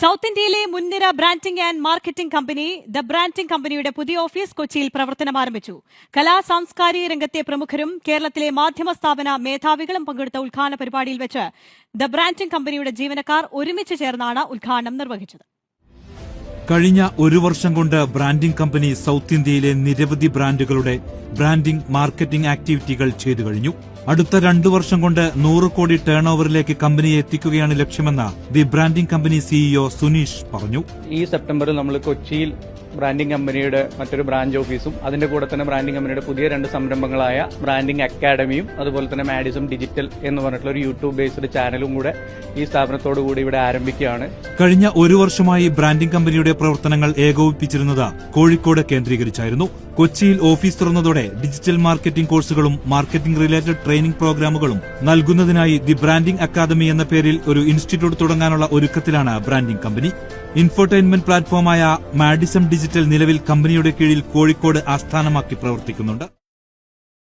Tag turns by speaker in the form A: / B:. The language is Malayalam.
A: സൗത്ത് ഇന്ത്യയിലെ മുൻനിര branding and marketing company the branding കമ്പനിയുടെ പുതിയ ഓഫീസ് കൊച്ചിയിൽ പ്രവർത്തനം ആരംഭിച്ചു. കലാ സാംസ്കാരിക രംഗത്തെ പ്രമുഖരും കേരളത്തിലെ മാധ്യമ സ്ഥാപന മേധാവികളും പങ്കെടുത്ത ഉദ്ഘാടന പരിപാടിയിൽ വെച്ച് ദ ബ്രാൻഡിംഗ് കമ്പനിയുടെ ജീവനക്കാർ ഒരുമിച്ച് ചേർന്നാണ് ഉദ്ഘാടനം നിർവഹിച്ചത്.
B: കഴിഞ്ഞ ഒരു വർഷം കൊണ്ട് ബ്രാൻഡിംഗ് കമ്പനി സൗത്ത് ഇന്ത്യയിലെ നിരവധി ബ്രാൻഡുകളുടെ ബ്രാൻഡിംഗ് മാർക്കറ്റിംഗ് ആക്ടിവിറ്റികൾ ചെയ്തു കഴിഞ്ഞു. അടുത്ത 2 വർഷം കൊണ്ട് 100 കോടി ടേൺ ഓവറിലേക്ക് കമ്പനിയെ എത്തിക്കുകയാണ് ലക്ഷ്യമെന്ന് the branding company CEO Suneesh പറഞ്ഞു.
C: ഈ സെപ്റ്റംബറിൽ നമ്മൾ കൊച്ചിയിൽ ബ്രാൻഡിംഗ് കമ്പനിയുടെ മറ്റൊരു ബ്രാഞ്ച് ഓഫീസും അതിന്റെ കൂടെ തന്നെ ബ്രാൻഡിംഗ് കമ്പനിയുടെ പുതിയ 2 സംരംഭങ്ങളായ ബ്രാൻഡിംഗ് അക്കാഡമിയും അതുപോലെ തന്നെ മാഡിസം ഡിജിറ്റൽ എന്ന് പറഞ്ഞിട്ടുള്ള ഒരു യൂട്യൂബ് ബേസ്ഡ് ചാനലും കൂടെ ഈ സ്ഥാപനത്തോടു കൂടി ഇവിടെ ആരംഭിക്കുകയാണ്.
B: കഴിഞ്ഞ ഒരു വർഷമായി ബ്രാൻഡിംഗ് കമ്പനിയുടെ പ്രവർത്തനങ്ങൾ ഏകോപിപ്പിച്ചിരുന്നത് കോഴിക്കോട് കേന്ദ്രീകരിച്ചായിരുന്നു. കൊച്ചിയിൽ ഓഫീസ് തുറന്നതോടെ ഡിജിറ്റൽ മാർക്കറ്റിംഗ് കോഴ്സുകളും മാർക്കറ്റിംഗ് റിലേറ്റഡ് ട്രെയിനിംഗ് പ്രോഗ്രാമുകളും നൽകുന്നതിനായി ദി ബ്രാൻഡിംഗ് അക്കാദമി എന്ന പേരിൽ ഒരു ഇൻസ്റ്റിറ്റ്യൂട്ട് തുടങ്ങാനുള്ള ഒരുക്കത്തിലാണ് ബ്രാൻഡിംഗ് കമ്പനി. ഇൻഫോർടൈൻമെന്റ് പ്ലാറ്റ്ഫോമായ മാഡിസം ഡിജിറ്റൽ നിലവിൽ കമ്പനിയുടെ കീഴിൽ കോഴിക്കോട് ആസ്ഥാനമാക്കി പ്രവർത്തിക്കുന്നുണ്ട്.